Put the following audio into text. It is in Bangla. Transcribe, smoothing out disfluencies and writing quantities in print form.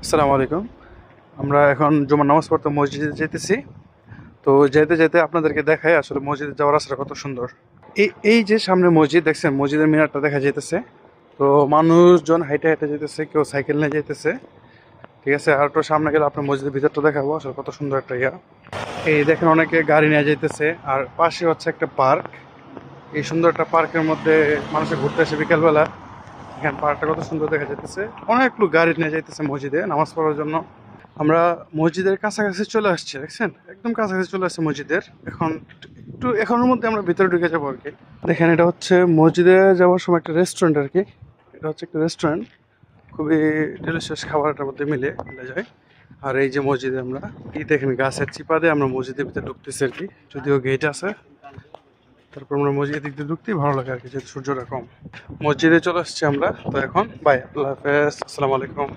আসসালামু আলাইকুম। আমরা এখন জুমার নামাজ পড়তে মসজিদে যেতেছি। তো যেতে যেতে আপনাদেরকে দেখাই আসলে মসজিদে যাওয়ার রাস্তাটা কত সুন্দর। এই যে সামনে মসজিদ দেখছেন, মসজিদের মিনারটা দেখা যাইতেছে। তো মানুষজন হাইটে হাইটে যেতেছে, কেউ সাইকেল নিয়ে যাইতেছে। ঠিক আছে, আর একটু সামনে গেলে আপনার মসজিদের ভিতরটা দেখাবো আসলে কত সুন্দর একটা ইয়া। এই দেখেন অনেকে গাড়ি নিয়ে যাইতেছে, আর পাশে হচ্ছে একটা পার্ক। এই সুন্দর একটা পার্কের মধ্যে মানুষে ঘুরতে আসে বিকেলবেলা। এখানে পার্কটা কত সুন্দর দেখা যাইতেছে। অনেক লোক গাড়ি নিয়ে যাইতেছে মসজিদে নামাজ পড়ার জন্য। আমরা মসজিদের কাছাকাছি চলে আসছি, দেখছেন একদম কাছাকাছি চলে আসছে মসজিদের। এখন একটু এখনের মধ্যে আমরা ভিতরে ঢুকে যাবো আর কি। দেখেন এটা হচ্ছে মসজিদে যাওয়ার সময় একটা রেস্টুরেন্ট আর কি। এটা হচ্ছে একটা রেস্টুরেন্ট, খুবই ডেলিশিয়াস খাবারটার মধ্যে মিলে যায়। আর এই যে মসজিদে আমরা কি দেখেন, গাছের চিপা দিয়ে আমরা মসজিদের ভিতরে ঢুকতেছি আর কি, যদিও গেট আছে। তারপর আমরা মসজিদের দিক দিয়ে ঢুকতেই ভালো লাগে আর কি, যেহেতু সূর্যটা কম। মসজিদে চলে আসছি আমরা। তো এখন বাই, আল্লাহ হাফেজ, আসসালামু আলাইকুম।